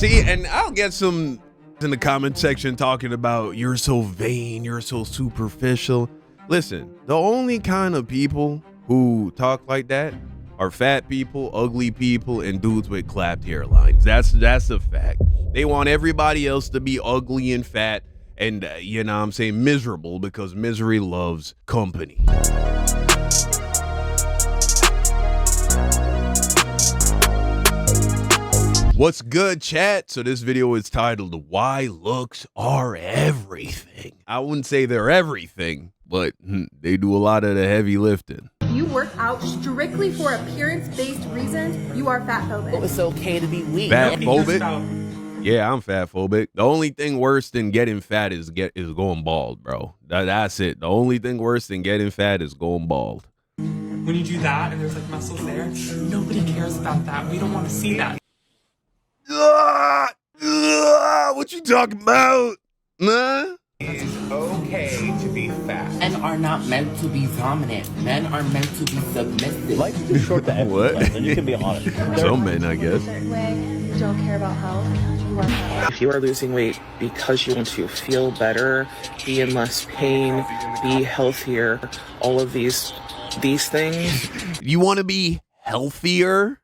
See, and I'll get some in the comment section talking about you're so vain, you're so superficial. Listen, the only kind of people who talk like that are fat people, ugly people, and dudes with clapped hairlines. That's a fact. They want everybody else to be ugly and fat and, you know what I'm saying, miserable, because misery loves company. What's good, chat? So this video is titled Why Looks Are Everything. I wouldn't say they're everything, but they do a lot of the heavy lifting. You work out strictly for appearance-based reasons, you are fatphobic. It's okay to be weak. Fatphobic? Yeah, I'm fatphobic. The only thing worse than getting fat is going bald, bro. That's it. The only thing worse than getting fat is going bald. When you do that and there's like muscles there, nobody cares about that. We don't want to see that. What you talking about? Nah? It's okay to be fat. Men are not meant to be dominant. Men are meant to be submissive. Life is too short to What? And you can be honest. Some men, I guess. You don't care about health. You are fat. If you are losing weight because you want to feel better, be in less pain, be healthier, all of these things. You want to be healthier?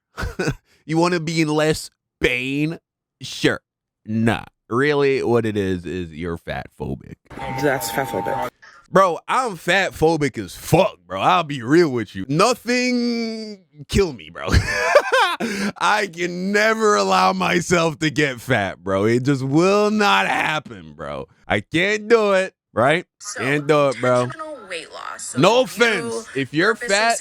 You want to be in less pain? Sure. Nah. Really, what it is you're fat phobic. That's fatphobic. Bro, I'm fat phobic as fuck, bro. I'll be real with you. Nothing kill me, bro. I can never allow myself to get fat, bro. It just will not happen, bro. I can't do it, right? Can't do it, bro. Weight loss. So no offense. If you're fat,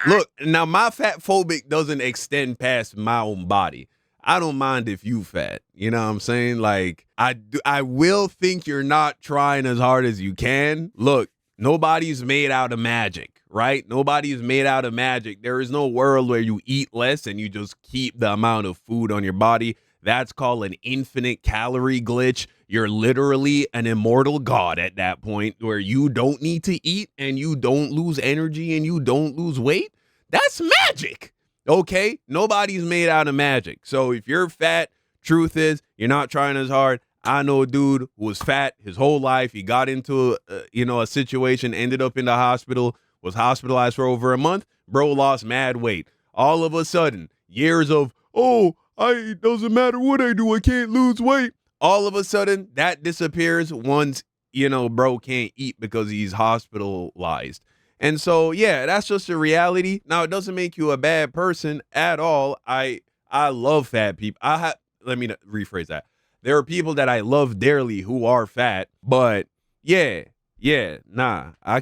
look, now my fat phobic doesn't extend past my own body. I don't mind if you fat, you know what I'm saying? Like, I will think you're not trying as hard as you can. Look, nobody's made out of magic, right? Nobody's made out of magic. There is no world where you eat less and you just keep the amount of food on your body. That's called an infinite calorie glitch. You're literally an immortal god at that point where you don't need to eat and you don't lose energy and you don't lose weight. That's magic. Okay, nobody's made out of magic. So if you're fat, truth is you're not trying as hard. I know a dude who was fat his whole life. He got into a situation, ended up in the hospital, was hospitalized for over a month. Bro lost mad weight. All of a sudden, years of, it doesn't matter what I do, I can't lose weight. All of a sudden, that disappears once, bro can't eat because he's hospitalized. And so, yeah, that's just a reality. Now, it doesn't make you a bad person at all. I love fat people. Let me rephrase that. There are people that I love dearly who are fat, but I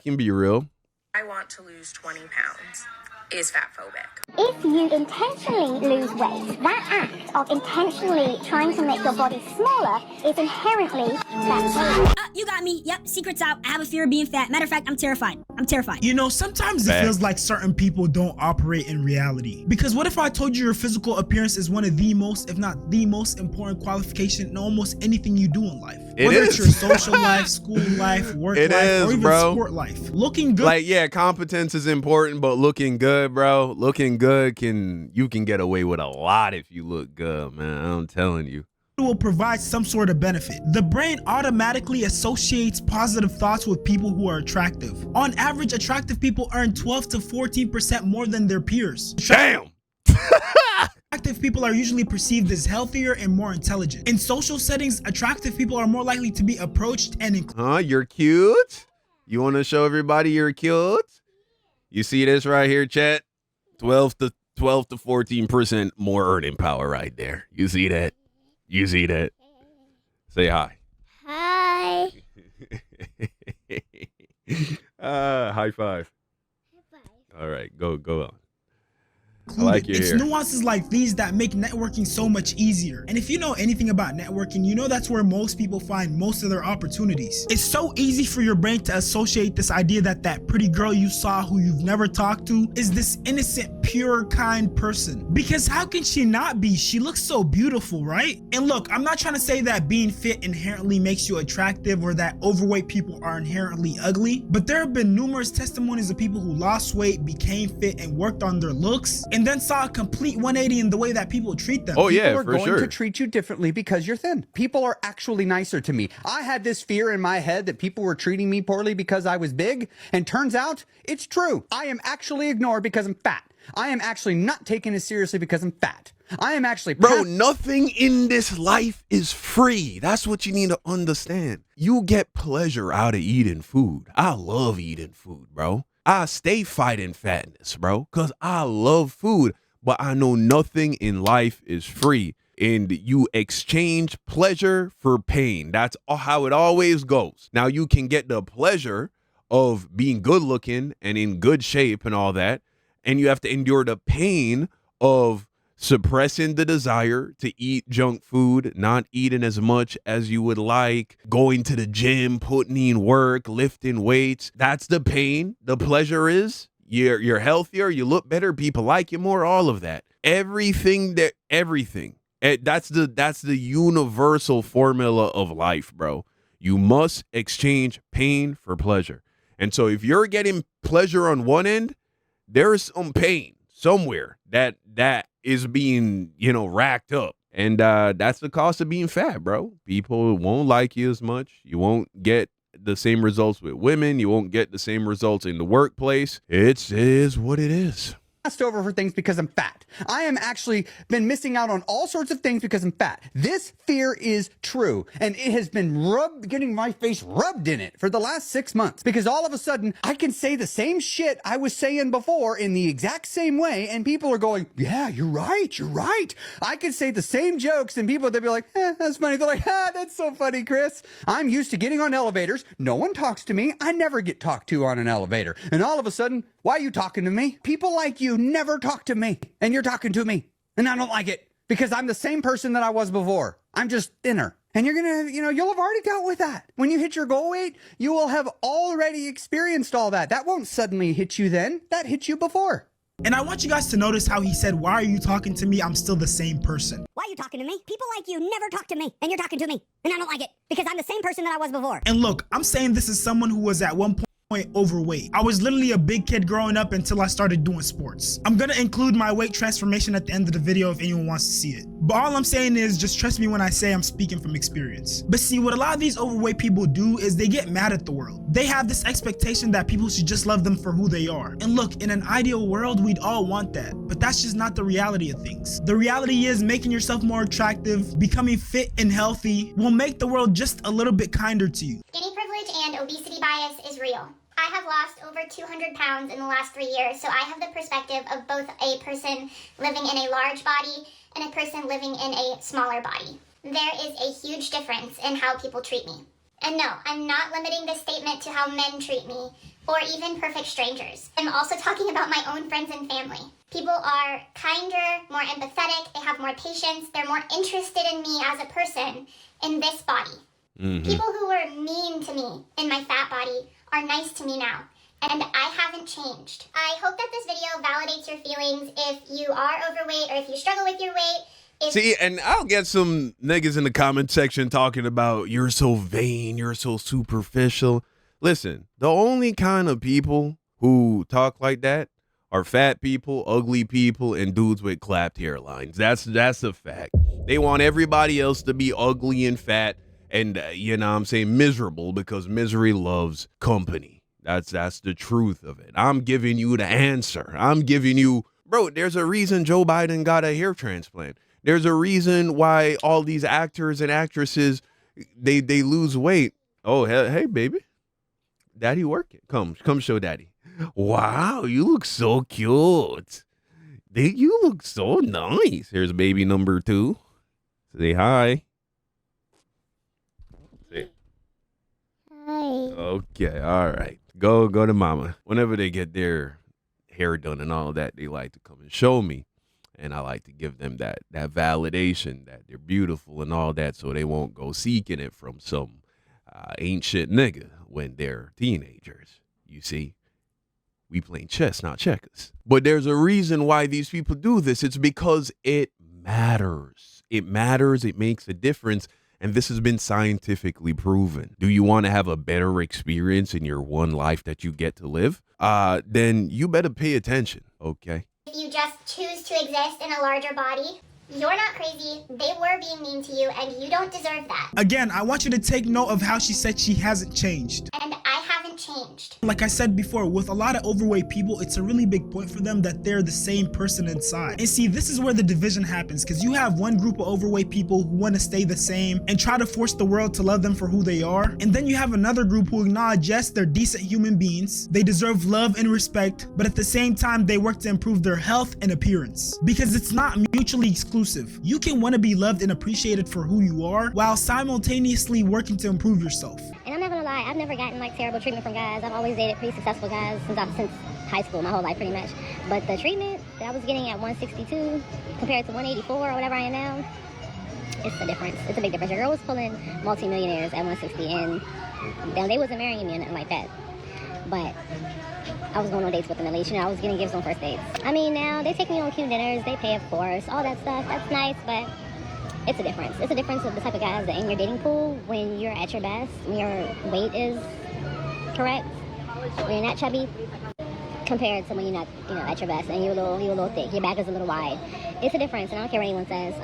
can be real. I want to lose 20 pounds is fatphobic. If you intentionally lose weight, that act of intentionally trying to make your body smaller is inherently fatphobic. You got me. Yep, secret's out. I have a fear of being fat. Matter of fact, I'm terrified. You know, sometimes it feels like certain people don't operate in reality. Because what if I told you your physical appearance is one of the most, if not the most important qualification in almost anything you do in life? Whether it's your social life, school life, work life, or even sport life. Looking good. Like, yeah, competence is important, but looking good, bro. Looking good you can get away with a lot if you look good, man. I'm telling you. Will provide some sort of benefit. The brain automatically associates positive thoughts with people who are attractive. On average, attractive people earn 12 to 14% more than their peers. Damn! Attractive people are usually perceived as healthier and more intelligent. In social settings, attractive people are more likely to be approached and you're cute? You want to show everybody you're cute? You see this right here, chat? 12 to 14% more earning power right there. You see that? You see that? Say hi. Hi. High five. All right, go on. I like your hair. It's nuances like these that make networking so much easier. And if you know anything about networking, you know that's where most people find most of their opportunities. It's so easy for your brain to associate this idea that that pretty girl you saw who you've never talked to is this innocent, pure, kind person. Because how can she not be? She looks so beautiful, right? And look, I'm not trying to say that being fit inherently makes you attractive or that overweight people are inherently ugly, but there have been numerous testimonies of people who lost weight, became fit, and worked on their looks. And and then saw a complete 180 in the way that people treat them. Oh yeah, people are for going sure. to treat you differently because you're thin. People are actually nicer to me. I had this fear in my head that people were treating me poorly because I was big, and turns out it's true. I am actually ignored because I'm fat. I am actually not taken as seriously because I'm fat. I am actually... Bro, nothing in this life is free. That's what you need to understand. You get pleasure out of eating food. I love eating food, bro. I stay fighting fatness, bro, because I love food. But I know nothing in life is free. And you exchange pleasure for pain. That's how it always goes. Now, you can get the pleasure of being good looking and in good shape and all that. And you have to endure the pain of suppressing the desire to eat junk food, not eating as much as you would like, going to the gym, putting in work, lifting weights. That's the pain. The pleasure is you're healthier, you look better, people like you more, all of that. Everything. That's the universal formula of life, bro. You must exchange pain for pleasure. And so if you're getting pleasure on one end, there is some pain somewhere that is being, racked up. And that's the cost of being fat, bro. People won't like you as much. You won't get the same results with women. You won't get the same results in the workplace. It is what it is. Over for things because I'm fat. I am actually been missing out on all sorts of things because I'm fat. This fear is true, and it has been getting my face rubbed in it for the last 6 months, because all of a sudden I can say the same shit I was saying before in the exact same way, and people are going, yeah, you're right. I could say the same jokes, and people, they'll be like, that's funny. They're like, that's so funny, Chris. I'm used to getting on elevators. No one talks to me. I never get talked to on an elevator. And all of a sudden, why are you talking to me? People like you never talk to me, and you're talking to me, and I don't like it because I'm the same person that I was before. I'm just thinner. And you're gonna, you'll have already dealt with that. When you hit your goal weight, you will have already experienced all that. That won't suddenly hit you then. That hit you before. And I want you guys to notice how he said, why are you talking to me? I'm still the same person. Why are you talking to me? People like you never talk to me, and you're talking to me, and I don't like it because I'm the same person that I was before. And look, I'm saying this is someone who was at one point overweight. I was literally a big kid growing up until I started doing sports. I'm gonna include my weight transformation at the end of the video if anyone wants to see it. But all I'm saying is just trust me when I say I'm speaking from experience. But see, what a lot of these overweight people do is they get mad at the world. They have this expectation that people should just love them for who they are. And look, in an ideal world, we'd all want that. But that's just not the reality of things. The reality is making yourself more attractive, becoming fit and healthy will make the world just a little bit kinder to you. Skinny privilege and obesity bias is real. I have lost over 200 pounds in the last 3 years, so I have the perspective of both a person living in a large body and a person living in a smaller body. There is a huge difference in how people treat me. And no, I'm not limiting this statement to how men treat me, or even perfect strangers. I'm also talking about my own friends and family. People are kinder, more empathetic, they have more patience, they're more interested in me as a person in this body. People who were mean to me in my fat body are nice to me now, and I haven't changed. I hope that this video validates your feelings if you are overweight or if you struggle with your weight. See, and I'll get some niggas in the comment section talking about you're so vain, you're so superficial. Listen, the only kind of people who talk like that are fat people, ugly people, and dudes with clapped hairlines. That's a fact. They want everybody else to be ugly and fat and, miserable, because misery loves company. That's the truth of it. I'm giving you the answer. I'm giving you, bro, there's a reason Joe Biden got a hair transplant. There's a reason why all these actors and actresses, they lose weight. Oh, hey, baby. Daddy working. Come show daddy. Wow, you look so cute. You look so nice. Here's baby number 2. Say hi. Okay, all right. Go to mama. Whenever they get their hair done and all that, they like to come and show me. And I like to give them that validation that they're beautiful and all that, so they won't go seeking it from some ain't shit nigga when they're teenagers. You see, we playing chess, not checkers. But there's a reason why these people do this. It's because it matters. It matters. It makes a difference. And this has been scientifically proven. Do you want to have a better experience in your one life that you get to live? Then you better pay attention, okay? you just choose to exist in a larger body. You're not crazy. They were being mean to you, and you don't deserve that. Again, I want you to take note of how she said she hasn't changed. And I haven't changed. Like I said before, with a lot of overweight people, it's a really big point for them that they're the same person inside. And see, this is where the division happens, because you have one group of overweight people who want to stay the same and try to force the world to love them for who they are. And then you have another group who acknowledge, yes, they're decent human beings. They deserve love and respect, but at the same time, they work to improve their health and appearance. Because it's not mutually exclusive. You can want to be loved and appreciated for who you are while simultaneously working to improve yourself. And I'm not gonna lie, I've never gotten like terrible treatment from guys. I've always dated pretty successful guys since high school, my whole life pretty much. But the treatment that I was getting at 162 compared to 184 or whatever I am now, it's a difference. It's a big difference. Your girl was pulling multi-millionaires at 160 and they wasn't marrying me or nothing like that. But I was going on dates with them at least. You know, I was getting gifts on first dates. I mean, now they take me on cute dinners, they pay, of course, all that stuff. That's nice, but it's a difference. It's a difference of the type of guys that in your dating pool, when you're at your best, when your weight is correct, when you're not chubby, compared to when you're not, at your best and you're a little thick, your back is a little wide. It's a difference, and I don't care what anyone says.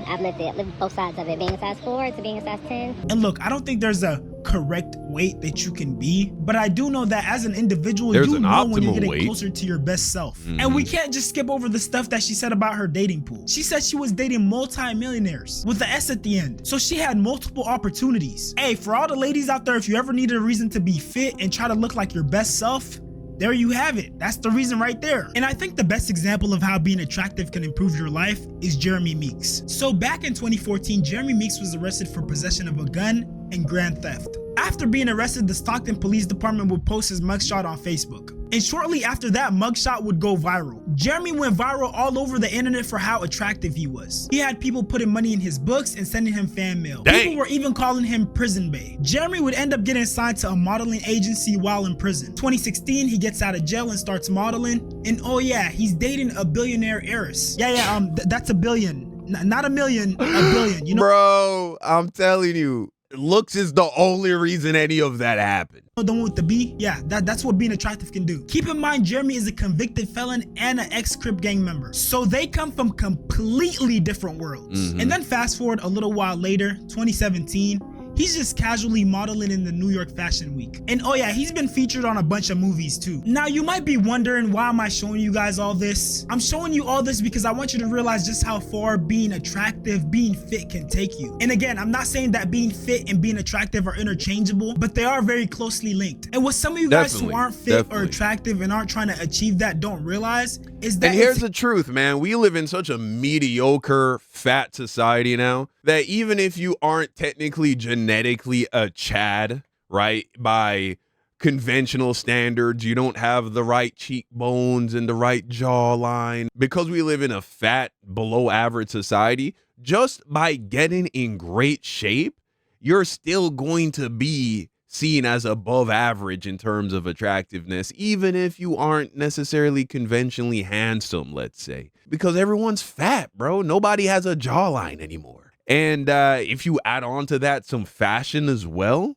I've lived both sides of it, being a size 4 to being a size 10. And look, I don't think there's a correct weight that you can be, but I do know that as an individual, There's you an know when you're optimal getting weight. closer to your best self. And we can't just skip over the stuff that she said about her dating pool. She said she was dating multi-millionaires with the S at the end, so she had multiple opportunities. Hey, for all the ladies out there, if you ever needed a reason to be fit and try to look like your best self, there you have it. That's the reason right there. And I think the best example of how being attractive can improve your life is Jeremy Meeks. So back in 2014, Jeremy Meeks was arrested for possession of a gun and grand theft. After being arrested, the Stockton Police Department would post his mugshot on Facebook. And shortly after that, mugshot would go viral. Jeremy went viral all over the internet for how attractive he was. He had people putting money in his books and sending him fan mail. Dang. People were even calling him Prison Bae. Jeremy would end up getting signed to a modeling agency while in prison. 2016, he gets out of jail and starts modeling. And oh yeah, he's dating a billionaire heiress. That's a billion. Not a million, a billion. You know, Bro, I'm telling you, looks is the only reason any of that happened. the one with the B? Yeah, that's what being attractive can do. Keep in mind, Jeremy is a convicted felon and an ex-Crip gang member. So they come from completely different worlds. And then fast forward a little while later, 2017, he's just casually modeling in the New York Fashion Week. And oh yeah, he's been featured on a bunch of movies too. Now you might be wondering, why am I showing you guys all this? I'm showing you all this because I want you to realize just how far being attractive, being fit can take you. And again, I'm not saying that being fit and being attractive are interchangeable, but they are very closely linked. And what some of you guys who aren't fit or attractive and aren't trying to achieve that don't realize is that— And here's the truth, man. We live in such a mediocre, fat society now that even if you aren't technically genetically a Chad, right, by conventional standards, you don't have the right cheekbones and the right jawline, because we live in a fat, below average society, just by getting in great shape, you're still going to be seen as above average in terms of attractiveness, even if you aren't necessarily conventionally handsome, let's say, because everyone's fat, bro. Nobody has a jawline anymore. And if you add on to that some fashion as well,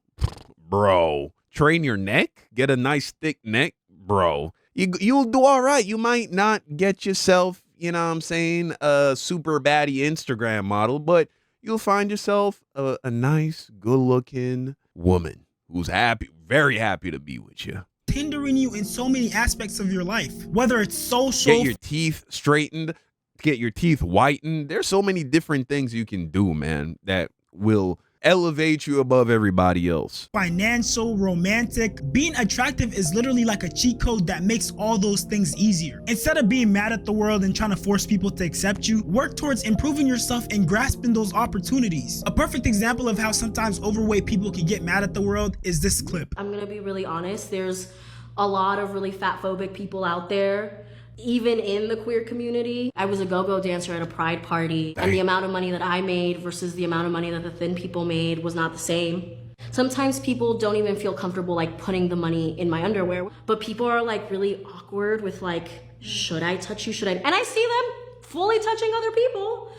bro, train your neck, get a nice thick neck, bro, you'll do all right. You might not get yourself, you know what I'm saying, a super baddie Instagram model, but you'll find yourself a nice, good-looking woman who's happy, very happy to be with you. hindering you in so many aspects of your life, whether it's social— Get your teeth straightened, get your teeth whitened. There's so many different things you can do, man, that will elevate you above everybody else. Financial, romantic. Being attractive is literally like a cheat code that makes all those things easier. Instead of being mad at the world and trying to force people to accept you, work towards improving yourself and grasping those opportunities. A perfect example of how sometimes overweight people can get mad at the world is this clip. I'm gonna be really honest, there's a lot of really fat phobic people out there. Even in the queer community, I was a go-go dancer at a pride party, and the amount of money that I made versus the amount of money that the thin people made was not the same. Sometimes people don't even feel comfortable like putting the money in my underwear, but people are like really awkward with like, should I touch you? Should I? And I see them fully touching other people.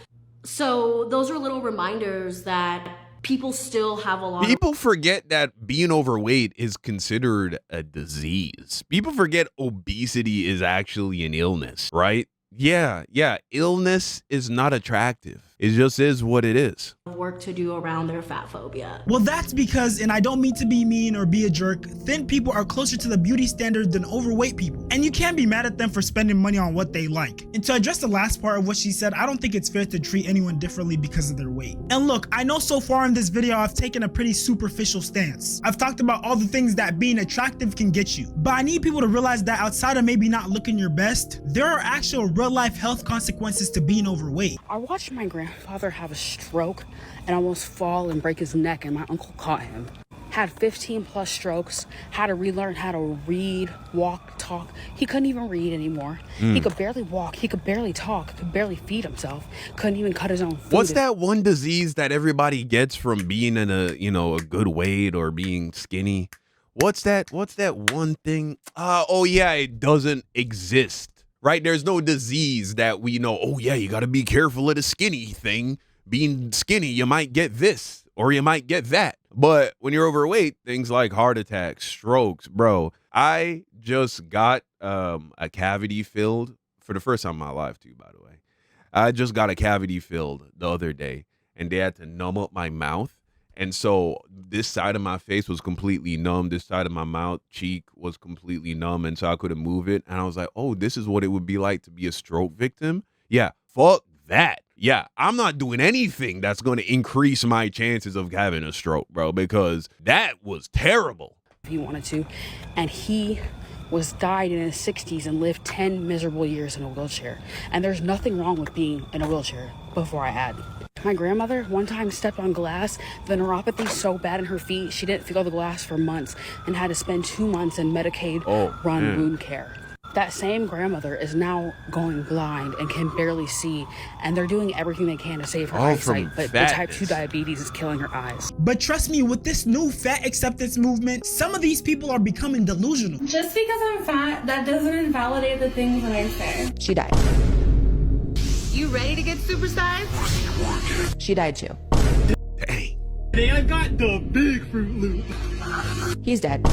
So those are little reminders that people still have a lot People forget that being overweight is considered a disease. People forget obesity is actually an illness, right? Yeah. Illness is not attractive. It just is what it is. Work to do around their fat phobia. Well, that's because, and I don't mean to be mean or be a jerk, thin people are closer to the beauty standard than overweight people. And you can't be mad at them for spending money on what they like. And to address the last part of what she said, I don't think it's fair to treat anyone differently because of their weight. And look, I know so far in this video, I've taken a pretty superficial stance. I've talked about all the things that being attractive can get you. But I need people to realize that outside of maybe not looking your best, there are actual real life health consequences to being overweight. I watched my grandfather have a stroke and almost fall and break his neck, and my uncle caught him. Had 15 plus strokes, had to relearn how to read, walk, talk. He couldn't even read anymore. He could barely walk, he could barely talk, could barely feed himself, couldn't even cut his own food. What's that one disease that everybody gets from being in a good weight or being skinny? What's that one thing? Oh yeah, it doesn't exist. Right? There's no disease that we know, oh yeah, you got to be careful of the skinny thing. Being skinny, you might get this or you might get that. But when you're overweight, things like heart attacks, strokes, bro. I just got a cavity filled for the first time in my life too, by the way. I just got a cavity filled the other day and they had to numb up my mouth. And so this side of my face was completely numb. This side of my mouth, cheek was completely numb. And so I couldn't move it. And I was like, oh, this is what it would be like to be a stroke victim. Yeah, fuck that. Yeah, I'm not doing anything that's going to increase my chances of having a stroke, bro, because that was terrible. He wanted to. And he died in his 60s and lived 10 miserable years in a wheelchair. And there's nothing wrong with being in a wheelchair, before I add. My grandmother one time stepped on glass, the neuropathy so bad in her feet, she didn't feel the glass for months and had to spend 2 months in Medicaid run wound care. That same grandmother is now going blind and can barely see, and they're doing everything they can to save her eyesight, but the type 2 diabetes is killing her eyes. But trust me, with this new fat acceptance movement, some of these people are becoming delusional. Just because I'm fat, that doesn't invalidate the things that I say. She died. You ready to get supersized? She died too. Dang. Today I got the big Fruit Loop. He's dead.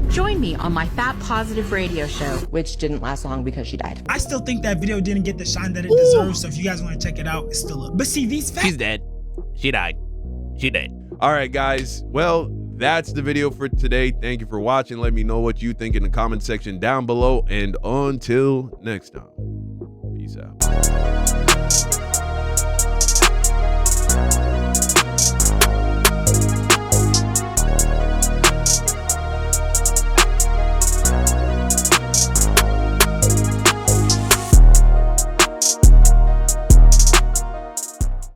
Join me on my Fat Positive radio show, which didn't last long because she died. I still think that video didn't get the shine that it deserves, so if you guys want to check it out, it's still up. But see, these She's dead. She died. She dead. All right, guys. Well, that's the video for today. Thank you for watching. Let me know what you think in the comment section down below. And until next time, peace out.